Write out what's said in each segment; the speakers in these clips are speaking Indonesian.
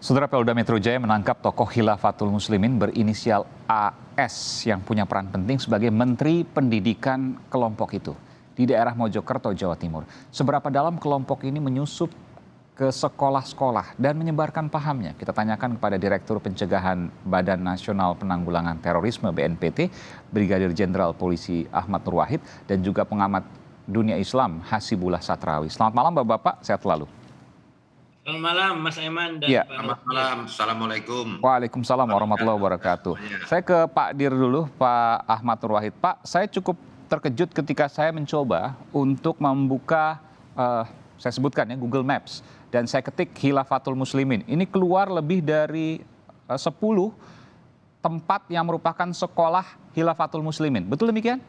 Saudara, Polda Metro Jaya menangkap tokoh Khilafatul Muslimin berinisial AS yang punya peran penting sebagai Menteri Pendidikan kelompok itu di daerah Mojokerto, Jawa Timur. Seberapa dalam kelompok ini menyusup ke sekolah-sekolah dan menyebarkan pahamnya? Kita tanyakan kepada Direktur Pencegahan Badan Nasional Penanggulangan Terorisme (BNPT), Brigadir Jenderal Polisi Ahmad Nur Wahid, dan juga pengamat dunia Islam Hasibullah Satrawi. Selamat malam Bapak-Bapak, sehat selalu. Selamat malam Mas Aiman dan Ya. Pak Selamat malam, Assalamualaikum. Waalaikumsalam warahmatullahi wabarakatuh. Saya ke Pak Dir dulu, Pak Ahmad Nur Wahid. Pak, saya cukup terkejut ketika saya mencoba untuk membuka, saya sebutkan ya, Google Maps. Dan saya ketik Khilafatul Muslimin. Ini keluar lebih dari 10 tempat yang merupakan sekolah Khilafatul Muslimin. Betul demikian?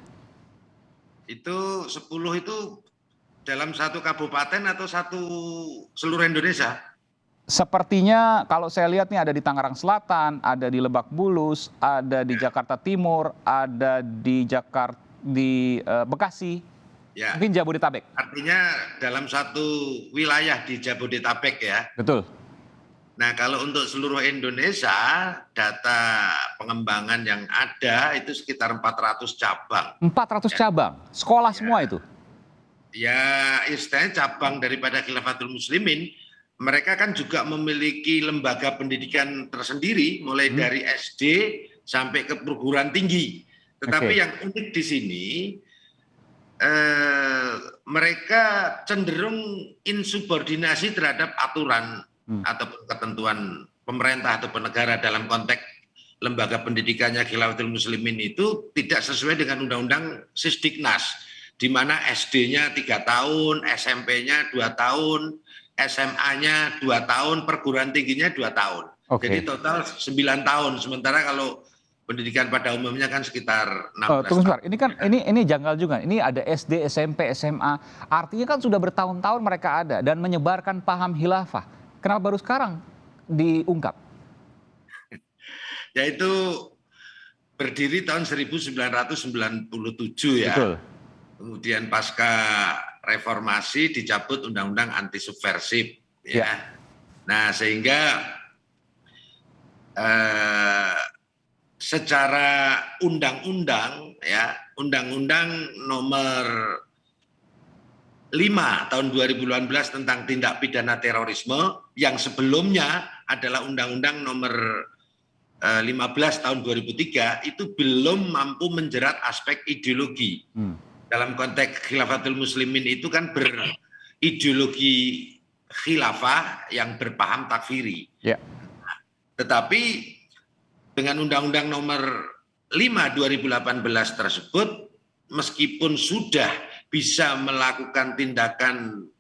Itu 10 itu dalam satu kabupaten atau satu seluruh Indonesia? Sepertinya kalau saya lihat nih ada di Tangerang Selatan, ada di Lebak Bulus, ada di Jakarta Timur, ada di Bekasi, Ya. mungkin Jabodetabek. Artinya dalam satu wilayah di Jabodetabek ya. Betul. Nah, kalau untuk seluruh Indonesia, data pengembangan yang ada itu sekitar 400 cabang. 400 cabang, sekolah semua itu? Ya, istilahnya cabang daripada Khilafatul Muslimin. Mereka kan juga memiliki lembaga pendidikan tersendiri, mulai dari SD sampai ke perguruan tinggi. Tetapi yang unik di sini, mereka cenderung insubordinasi terhadap aturan ataupun ketentuan pemerintah atau negara dalam konteks lembaga pendidikannya Khilafatul Muslimin itu tidak sesuai dengan Undang-Undang Sisdiknas, di mana SD-nya 3 tahun, SMP-nya 2 tahun, SMA-nya 2 tahun, perguruan tingginya 2 tahun. Jadi total 9 tahun. Sementara kalau pendidikan pada umumnya kan sekitar 16 Tunggu sebentar, tahun. ini janggal juga. Ini ada SD, SMP, SMA. Artinya kan sudah bertahun-tahun mereka ada dan menyebarkan paham khilafah. Kenapa baru sekarang diungkap? Yaitu berdiri tahun 1997 ya. Betul. Kemudian pasca reformasi dicabut undang-undang anti subversif ya. Nah, sehingga secara undang-undang ya, Undang-Undang Nomor 5 tahun 2018 tentang tindak pidana terorisme yang sebelumnya adalah Undang-Undang Nomor 15 tahun 2003 itu belum mampu menjerat aspek ideologi. Dalam konteks Khilafatul Muslimin itu kan berideologi khilafah yang berpaham takfiri. Tetapi dengan Undang-Undang Nomor 5 2018 tersebut, meskipun sudah bisa melakukan tindakan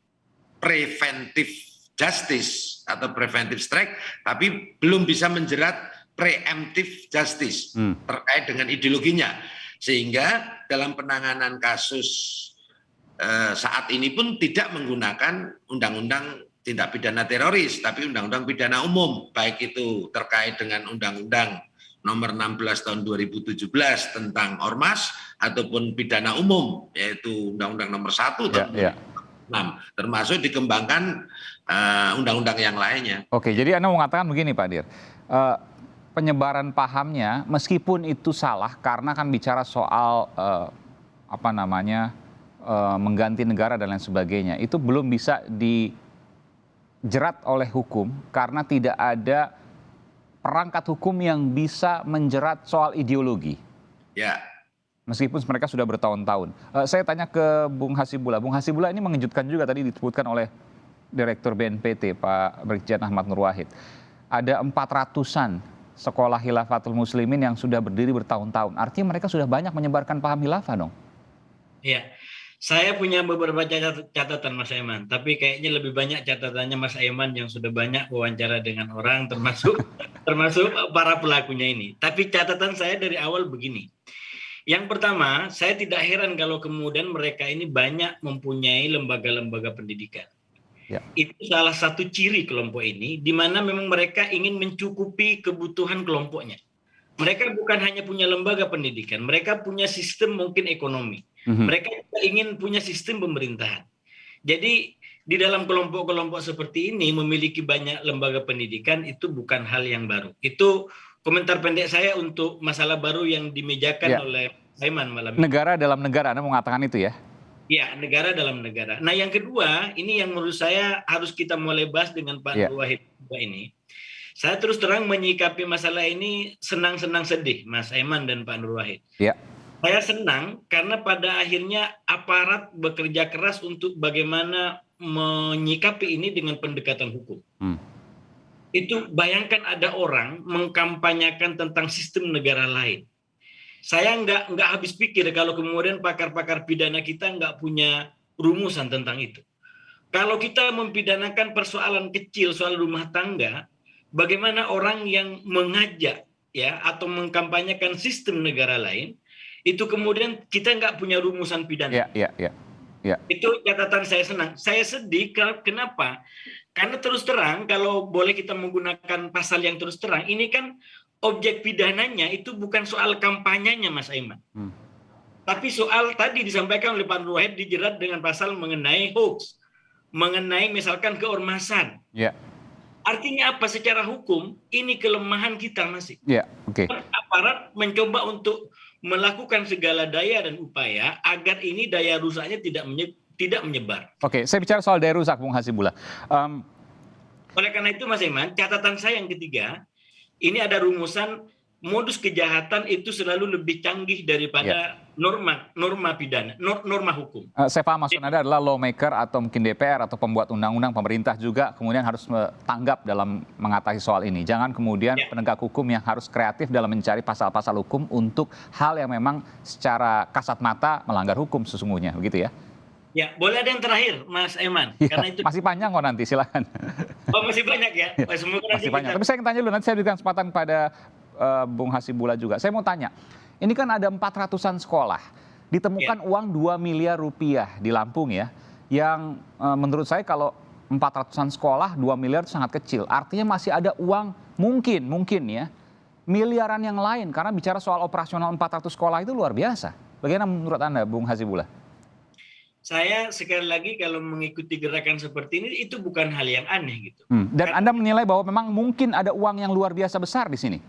preventive justice atau preventive strike, tapi belum bisa menjerat preemptive justice terkait dengan ideologinya. Sehingga dalam penanganan kasus saat ini pun tidak menggunakan undang-undang tindak pidana teroris, tapi undang-undang pidana umum, baik itu terkait dengan undang-undang nomor 16 tahun 2017 tentang ormas ataupun pidana umum, yaitu undang-undang nomor 1 tahun 2006, termasuk dikembangkan undang-undang yang lainnya. Oke, jadi Anda mengatakan begini Pak Dir, penyebaran pahamnya meskipun itu salah karena kan bicara soal mengganti negara dan lain sebagainya, itu belum bisa dijerat oleh hukum karena tidak ada perangkat hukum yang bisa menjerat soal ideologi. Ya. Meskipun mereka sudah bertahun-tahun. Saya tanya ke Bung Hasibullah. Bung Hasibullah, ini mengejutkan juga tadi disebutkan oleh Direktur BNPT Pak Brigjen Ahmad Nur Wahid. Ada 400-an sekolah Khilafatul Muslimin yang sudah berdiri bertahun-tahun. Artinya mereka sudah banyak menyebarkan paham khilafah dong? Iya, saya punya beberapa catatan Mas Aiman, tapi kayaknya lebih banyak catatannya Mas Aiman yang sudah banyak wawancara dengan orang, termasuk para pelakunya ini. Tapi catatan saya dari awal begini. Yang pertama, saya tidak heran kalau kemudian mereka ini banyak mempunyai lembaga-lembaga pendidikan. Itu salah satu ciri kelompok ini, di mana memang mereka ingin mencukupi kebutuhan kelompoknya. Mereka bukan hanya punya lembaga pendidikan, mereka punya sistem mungkin ekonomi. Mereka juga ingin punya sistem pemerintahan. Jadi di dalam kelompok-kelompok seperti ini memiliki banyak lembaga pendidikan itu bukan hal yang baru. Itu komentar pendek saya untuk masalah baru yang dimejakan oleh Saiman malam ini. Negara dalam negara, Anda mengatakan itu ya? Ya, negara dalam negara. Nah, yang kedua, ini yang menurut saya harus kita mulai bahas dengan Pak Nur Wahid ini. Saya terus terang menyikapi masalah ini senang-senang sedih, Mas Aiman dan Pak Nur Wahid. Ya. Saya senang karena pada akhirnya aparat bekerja keras untuk bagaimana menyikapi ini dengan pendekatan hukum. Itu bayangkan ada orang mengkampanyekan tentang sistem negara lain. Saya nggak habis pikir kalau kemudian pakar-pakar pidana kita nggak punya rumusan tentang itu. Kalau kita mempidanakan persoalan kecil soal rumah tangga, bagaimana orang yang mengajak ya atau mengkampanyekan sistem negara lain, itu kemudian kita nggak punya rumusan pidana. Itu catatan saya senang. Saya sedih, kenapa? Karena terus terang, kalau boleh kita menggunakan pasal yang terus terang, ini kan objek pidananya itu bukan soal kampanyenya, Mas Aiman. Tapi soal tadi disampaikan oleh Pak Nur Wahid dijerat dengan pasal mengenai hoax, mengenai misalkan keormasan. Artinya apa secara hukum? Ini kelemahan kita masih. Aparat mencoba untuk melakukan segala daya dan upaya agar ini daya rusaknya tidak menyebar. Oke, saya bicara soal daya rusak, Bung Hasibullah. Oleh karena itu, Mas Aiman, catatan saya yang ketiga, ini ada rumusan modus kejahatan itu selalu lebih canggih daripada norma pidana, norma hukum. Saya paham maksud Anda adalah lawmaker atau mungkin DPR atau pembuat undang-undang, pemerintah juga kemudian harus tanggap dalam mengatasi soal ini. Jangan kemudian penegak hukum yang harus kreatif dalam mencari pasal-pasal hukum untuk hal yang memang secara kasat mata melanggar hukum sesungguhnya, begitu ya? Ya, boleh ada yang terakhir, Mas Aiman. Karena itu masih panjang kok nanti, silakan. Oh, masih banyak ya? Masih banyak. Tapi saya ingin tanya dulu, nanti saya berikan kesempatan pada Bung Hasibullah juga. Saya mau tanya, ini kan ada 400-an sekolah, ditemukan uang 2 miliar rupiah di Lampung ya, yang menurut saya kalau 400-an sekolah 2 miliar itu sangat kecil. Artinya masih ada uang mungkin ya, miliaran yang lain. Karena bicara soal operasional 400 sekolah itu luar biasa. Bagaimana menurut Anda, Bung Hasibullah? Saya sekali lagi kalau mengikuti gerakan seperti ini itu bukan hal yang aneh gitu. Dan Anda menilai bahwa memang mungkin ada uang yang luar biasa besar di sini?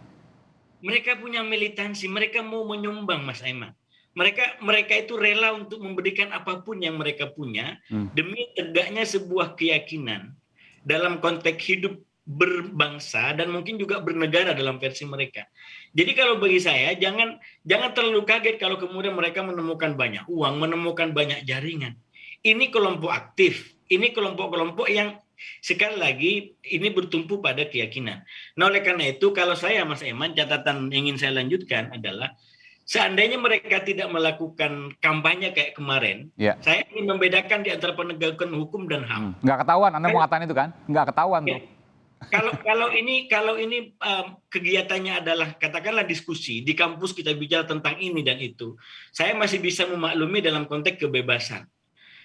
Mereka punya militansi, mereka mau menyumbang, Mas Aiman. Mereka itu rela untuk memberikan apapun yang mereka punya demi tegaknya sebuah keyakinan dalam konteks hidup berbangsa dan mungkin juga bernegara dalam versi mereka. Jadi kalau bagi saya jangan terlalu kaget kalau kemudian mereka menemukan banyak uang, menemukan banyak jaringan. Ini kelompok aktif, ini kelompok-kelompok yang sekali lagi ini bertumpu pada keyakinan. Nah, oleh karena itu kalau saya, Mas Aiman, catatan yang ingin saya lanjutkan adalah seandainya mereka tidak melakukan kampanye kayak kemarin, saya ingin membedakan di antara penegakan hukum dan HAM. Nggak ketahuan, Anda mau katakan itu kan? Nggak ketahuan tuh. Kalau ini kegiatannya adalah katakanlah diskusi di kampus, kita bicara tentang ini dan itu, saya masih bisa memaklumi dalam konteks kebebasan.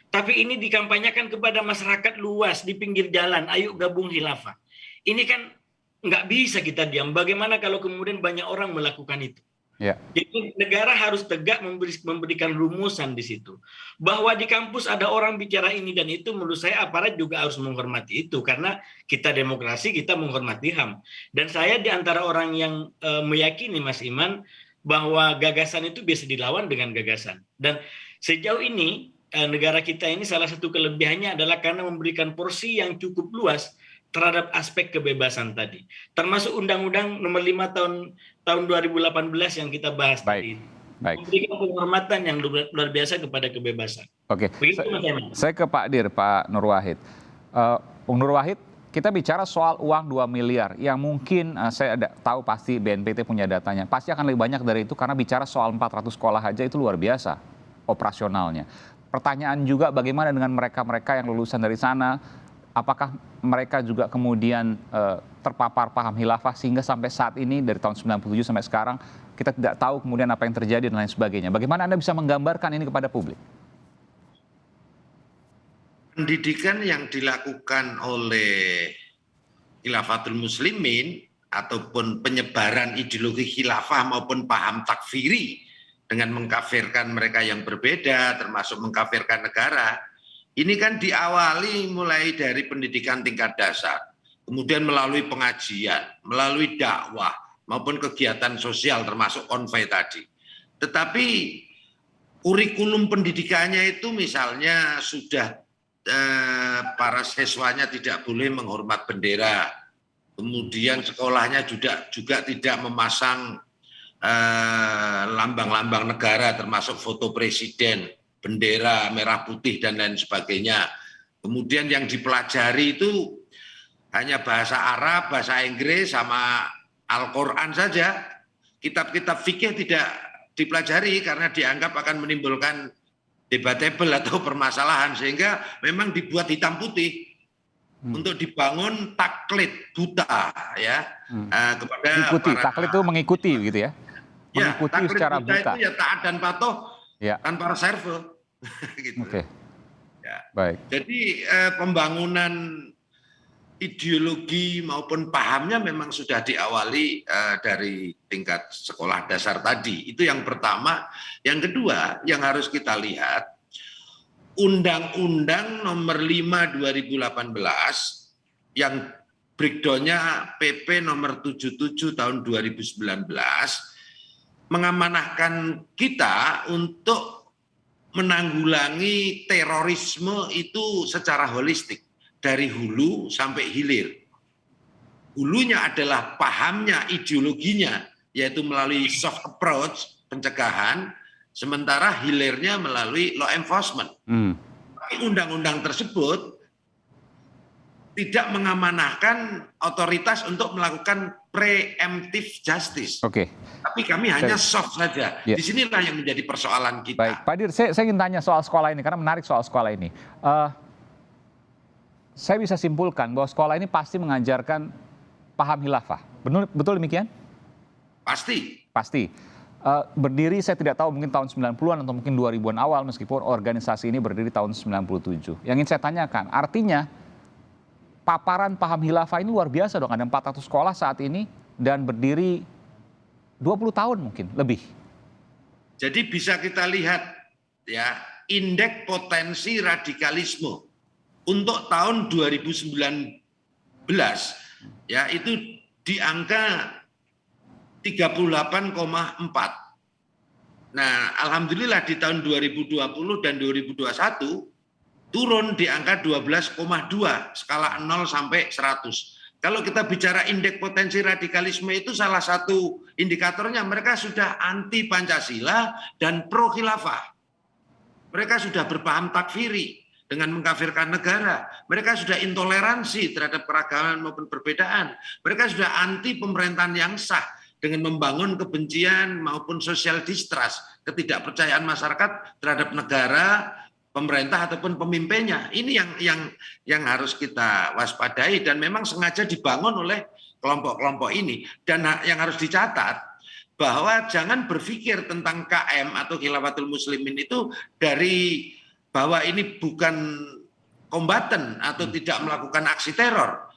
Tapi ini dikampanyekan kepada masyarakat luas di pinggir jalan, ayo gabung khilafah. Ini kan nggak bisa kita diam. Bagaimana kalau kemudian banyak orang melakukan itu? Jadi negara harus tegak memberikan rumusan di situ. Bahwa di kampus ada orang bicara ini dan itu, menurut saya aparat juga harus menghormati itu. Karena kita demokrasi, kita menghormati HAM. Dan saya di antara orang yang meyakini, Mas Iman, bahwa gagasan itu bisa dilawan dengan gagasan. Dan sejauh ini negara kita ini salah satu kelebihannya adalah karena memberikan porsi yang cukup luas terhadap aspek kebebasan tadi. Termasuk Undang-Undang Nomor 5 tahun 2018 yang kita bahas tadi. Memberikan penghormatan yang luar biasa kepada kebebasan. Oke. Saya ke Pak Dir, Pak Nur Wahid. Bung Nur Wahid, kita bicara soal uang 2 miliar yang mungkin saya tahu pasti BNPT punya datanya. Pasti akan lebih banyak dari itu karena bicara soal 400 sekolah aja itu luar biasa operasionalnya. Pertanyaan juga bagaimana dengan mereka-mereka yang lulusan dari sana, apakah mereka juga kemudian terpapar paham khilafah sehingga sampai saat ini dari tahun 97 sampai sekarang kita tidak tahu kemudian apa yang terjadi dan lain sebagainya. Bagaimana Anda bisa menggambarkan ini kepada publik? Pendidikan yang dilakukan oleh Khilafatul Muslimin ataupun penyebaran ideologi khilafah maupun paham takfiri dengan mengkafirkan mereka yang berbeda, termasuk mengkafirkan negara, Ini kan diawali mulai dari pendidikan tingkat dasar, kemudian melalui pengajian, melalui dakwah, maupun kegiatan sosial termasuk konvoi tadi. Tetapi kurikulum pendidikannya itu misalnya sudah para siswanya tidak boleh menghormat bendera, kemudian sekolahnya juga tidak memasang lambang-lambang negara termasuk foto presiden, bendera merah putih dan lain sebagainya. Kemudian yang dipelajari itu hanya bahasa Arab, bahasa Inggris, sama Al-Quran saja. Kitab-kitab fikih tidak dipelajari karena dianggap akan menimbulkan debatable atau permasalahan, sehingga memang dibuat hitam putih untuk dibangun taklid buta ya kepada Mengikuti, para taklid itu mengikuti gitu ya? Mengikuti taklid secara buta buta. itu ya taat dan patuh Ya, tanpa reserve gitu. oke, Ya. baik. Jadi pembangunan ideologi maupun pahamnya memang sudah diawali dari tingkat sekolah dasar tadi. Itu yang pertama. Yang kedua yang harus kita lihat, Undang-Undang Nomor 5 2018 yang breakdown-nya PP Nomor 77 tahun 2019 mengamanahkan kita untuk menanggulangi terorisme itu secara holistik, dari hulu sampai hilir. Hulunya adalah pahamnya, ideologinya, yaitu melalui soft approach, pencegahan, sementara hilirnya melalui law enforcement. Tapi undang-undang tersebut tidak mengamanahkan otoritas untuk melakukan preemptive justice. Oke. Tapi kami hanya soft saja. Ya. Disinilah yang menjadi persoalan kita. Baik, Pak Dir, saya ingin tanya soal sekolah ini, karena menarik soal sekolah ini. Saya bisa simpulkan bahwa sekolah ini pasti mengajarkan paham khilafah. Betul demikian? Pasti. Pasti. Berdiri saya tidak tahu mungkin tahun 90-an atau mungkin 2000-an awal, meskipun organisasi ini berdiri tahun 97. Yang ingin saya tanyakan, artinya paparan paham khilafah ini luar biasa dong. Ada 400 sekolah saat ini dan berdiri 20 tahun mungkin, lebih. Jadi bisa kita lihat ya, indeks potensi radikalisme untuk tahun 2019 ya itu di angka 38,4. Nah, alhamdulillah di tahun 2020 dan 2021 turun di angka 12,2 skala 0 sampai 100. Kalau kita bicara indeks potensi radikalisme itu salah satu indikatornya mereka sudah anti Pancasila dan pro khilafah. Mereka sudah berpaham takfiri dengan mengkafirkan negara. Mereka sudah intoleransi terhadap keragaman maupun perbedaan. Mereka sudah anti pemerintahan yang sah dengan membangun kebencian maupun social distrust, ketidakpercayaan masyarakat terhadap negara, pemerintah ataupun pemimpinnya. Ini yang harus kita waspadai dan memang sengaja dibangun oleh kelompok-kelompok ini. Dan yang harus dicatat bahwa jangan berpikir tentang KM atau Khilafatul Muslimin itu dari bahwa ini bukan kombatan atau tidak melakukan aksi teror.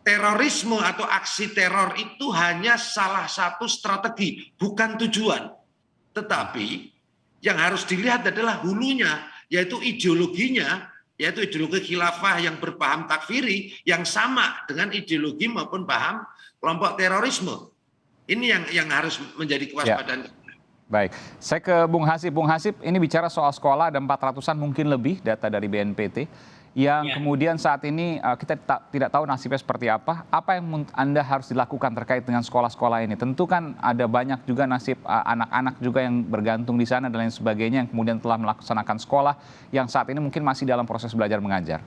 Terorisme atau aksi teror itu hanya salah satu strategi, bukan tujuan. Tetapi yang harus dilihat adalah hulunya, yaitu ideologinya, yaitu ideologi khilafah yang berpaham takfiri, yang sama dengan ideologi maupun paham kelompok terorisme. Ini yang harus menjadi kewaspadaan. Ya. Baik, saya ke Bung Hasib. Bung Hasib, ini bicara soal sekolah, ada 400-an mungkin lebih data dari BNPT, yang kemudian saat ini kita tidak tahu nasibnya seperti apa. Apa yang Anda harus dilakukan terkait dengan sekolah-sekolah ini? Tentu kan ada banyak juga nasib anak-anak juga yang bergantung di sana dan lain sebagainya, yang kemudian telah melaksanakan sekolah, yang saat ini mungkin masih dalam proses belajar mengajar.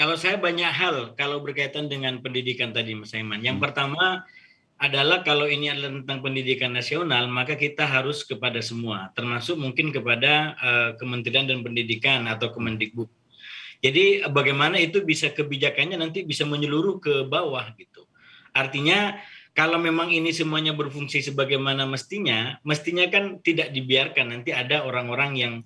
Kalau saya banyak hal kalau berkaitan dengan pendidikan tadi, Mas Aiman. Yang pertama adalah kalau ini adalah tentang pendidikan nasional, maka kita harus kepada semua, termasuk mungkin kepada Kementerian dan Pendidikan atau Kemendikbud. Jadi bagaimana itu bisa kebijakannya nanti bisa menyeluruh ke bawah gitu. Artinya kalau memang ini semuanya berfungsi sebagaimana mestinya kan tidak dibiarkan nanti ada orang-orang yang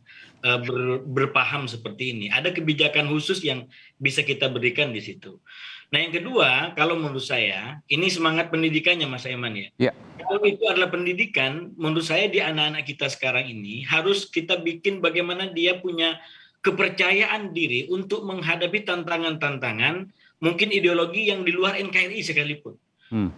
berpaham seperti ini. Ada kebijakan khusus yang bisa kita berikan di situ. Nah yang kedua, kalau menurut saya, ini semangat pendidikannya Mas Aiman ya. Kalau itu adalah pendidikan, menurut saya di anak-anak kita sekarang ini harus kita bikin bagaimana dia punya kepercayaan diri untuk menghadapi tantangan-tantangan mungkin ideologi yang di luar NKRI sekalipun.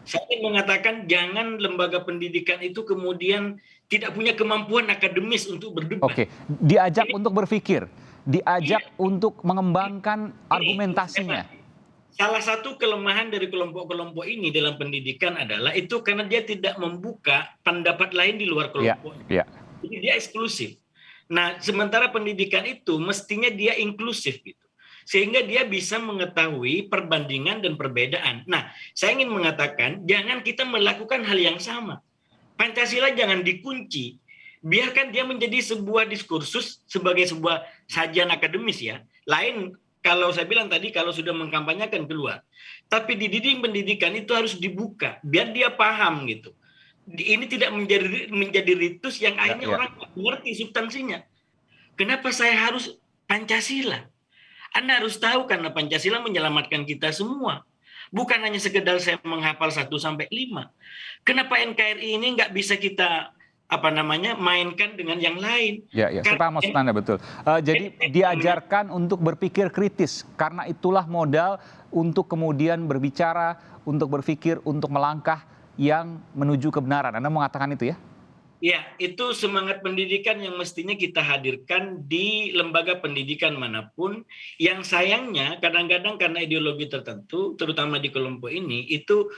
Saya ingin mengatakan jangan lembaga pendidikan itu kemudian tidak punya kemampuan akademis untuk berdebat. Oke, diajak untuk berpikir, diajak untuk mengembangkan argumentasinya. Salah satu kelemahan dari kelompok-kelompok ini dalam pendidikan adalah itu karena dia tidak membuka pendapat lain di luar kelompoknya. Jadi dia eksklusif. Nah, sementara pendidikan itu mestinya dia inklusif gitu. Sehingga dia bisa mengetahui perbandingan dan perbedaan. Nah, saya ingin mengatakan jangan kita melakukan hal yang sama. Pancasila jangan dikunci. Biarkan dia menjadi sebuah diskursus sebagai sebuah sajian akademis ya. Lain kalau saya bilang tadi kalau sudah mengkampanyekan keluar. Tapi di dinding pendidikan itu harus dibuka biar dia paham gitu. Ini tidak menjadi ritus yang akhirnya orang mengerti substansinya. Kenapa saya harus Pancasila? Anda harus tahu karena Pancasila menyelamatkan kita semua. Bukan hanya sekedar saya menghafal 1 sampai 5. Kenapa NKRI ini nggak bisa kita mainkan dengan yang lain? Saya paham maksud Anda betul. Jadi diajarkan untuk berpikir kritis karena itulah modal untuk kemudian berbicara, untuk berpikir, untuk melangkah yang menuju kebenaran. Anda mengatakan itu ya? Ya, itu semangat pendidikan yang mestinya kita hadirkan di lembaga pendidikan manapun, yang sayangnya kadang-kadang karena ideologi tertentu, terutama di kelompok ini, itu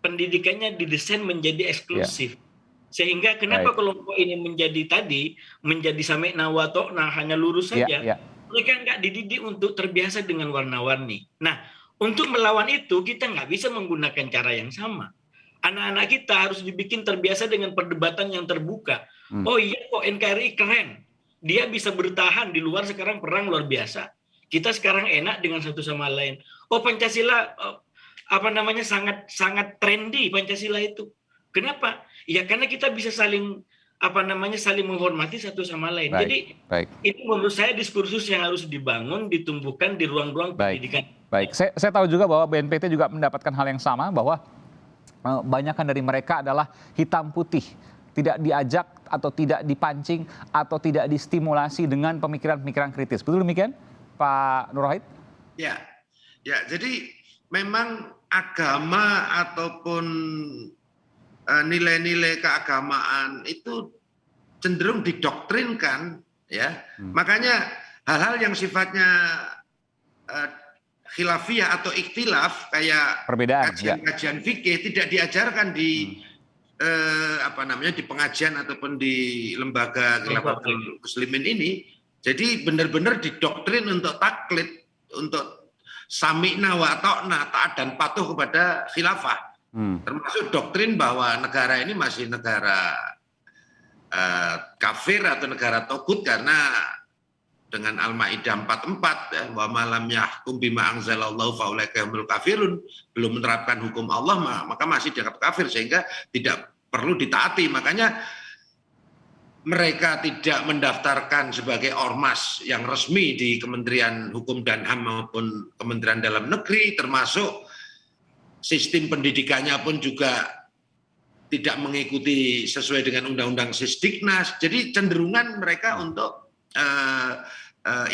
pendidikannya didesain menjadi eksklusif. Sehingga kenapa kelompok ini menjadi sami'na wa ta'na, hanya lurus saja, mereka nggak dididik untuk terbiasa dengan warna-warni. Nah, untuk melawan itu kita nggak bisa menggunakan cara yang sama. Anak-anak kita harus dibikin terbiasa dengan perdebatan yang terbuka. Oh iya kok NKRI keren. Dia bisa bertahan di luar sekarang perang luar biasa. Kita sekarang enak dengan satu sama lain. Oh Pancasila sangat trendy Pancasila itu. Kenapa? Ya karena kita bisa saling menghormati satu sama lain. Jadi ini menurut saya diskursus yang harus dibangun, ditumbuhkan di ruang-ruang pendidikan. Baik, saya tahu juga bahwa BNPT juga mendapatkan hal yang sama bahwa banyakan dari mereka adalah hitam putih, tidak diajak atau tidak dipancing atau tidak distimulasi dengan pemikiran-pemikiran kritis. Betul demikian, Pak Nur Wahid? Ya, jadi memang agama ataupun nilai-nilai keagamaan itu cenderung didoktrinkan, ya. Makanya hal-hal yang sifatnya khilafiyah atau ikhtilaf kayak kajian fikih tidak diajarkan di di pengajian ataupun di lembaga khilafatul muslimin ini. Jadi benar-benar didoktrin untuk taklid, untuk sami'na wa ta'na, taat dan patuh kepada khilafah. Termasuk doktrin bahwa negara ini masih negara kafir atau negara togut karena dengan Al-Maidah 44 ya, wa malam yahkum bima anzalallahu faulaika humul kafirun, belum menerapkan hukum Allah maka masih dianggap kafir sehingga tidak perlu ditaati. Makanya mereka tidak mendaftarkan sebagai ormas yang resmi di Kementerian Hukum dan HAM maupun Kementerian Dalam Negeri, termasuk sistem pendidikannya pun juga tidak mengikuti sesuai dengan Undang-Undang Sisdiknas. Jadi cenderungan mereka untuk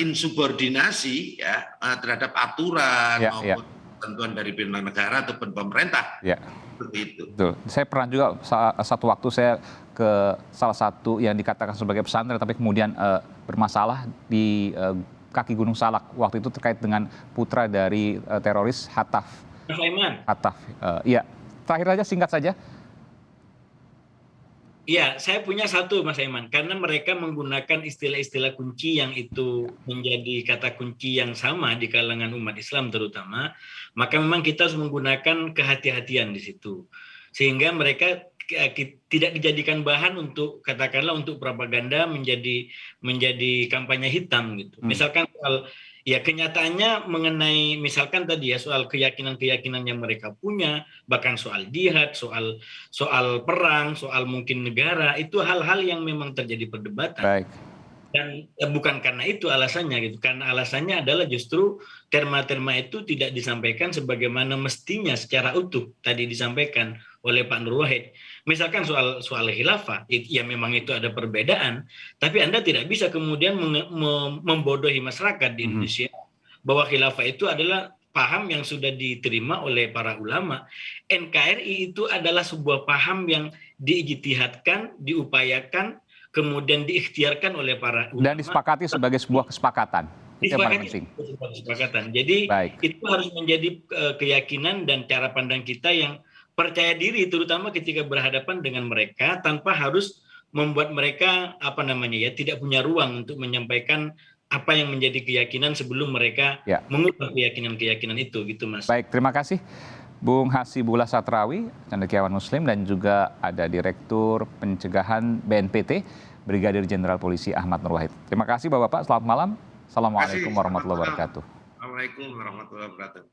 insubordinasi ya terhadap aturan maupun ketentuan dari pimpinan negara ataupun pemerintah. Seperti itu. Betul. Saya pernah juga satu waktu saya ke salah satu yang dikatakan sebagai pesantren tapi kemudian bermasalah di kaki Gunung Salak. Waktu itu terkait dengan putra dari teroris Hataf. Iya. Terakhir saja, singkat saja. Iya, saya punya satu Mas Aiman, karena mereka menggunakan istilah-istilah kunci yang itu menjadi kata kunci yang sama di kalangan umat Islam terutama, maka memang kita harus menggunakan kehati-hatian di situ. Sehingga mereka tidak dijadikan bahan untuk katakanlah untuk propaganda menjadi kampanye hitam gitu. Misalkan soal kenyataannya mengenai misalkan tadi ya soal keyakinan-keyakinan yang mereka punya, bahkan soal jihad, soal perang, soal mungkin negara, itu hal-hal yang memang terjadi perdebatan. Baik. Dan bukan karena itu alasannya gitu. Karena alasannya adalah justru terma-terma itu tidak disampaikan sebagaimana mestinya secara utuh tadi disampaikan oleh Pak Nur Wahid. Misalkan soal khilafah, ya memang itu ada perbedaan, tapi Anda tidak bisa kemudian membodohi masyarakat di Indonesia bahwa khilafah itu adalah paham yang sudah diterima oleh para ulama. NKRI itu adalah sebuah paham yang diijtihadkan, diupayakan, kemudian diikhtiarkan oleh para ulama. Dan disepakati sebagai sebuah kesepakatan. Itu yang paling penting. Kesepakatan. Jadi Baik. itu harus menjadi keyakinan dan cara pandang kita yang percaya diri, terutama ketika berhadapan dengan mereka tanpa harus membuat mereka tidak punya ruang untuk menyampaikan apa yang menjadi keyakinan sebelum mereka mengubah keyakinan-keyakinan itu, gitu Mas. Baik, terima kasih Bung Hasibullah Satrawi, cendekiawan Muslim, dan juga ada Direktur Pencegahan BNPT, Brigadir Jenderal Polisi Ahmad Nur Wahid. Terima kasih Bapak-Bapak, selamat malam. Assalamualaikum warahmatullahi wabarakatuh. Assalamualaikum warahmatullahi wabarakatuh.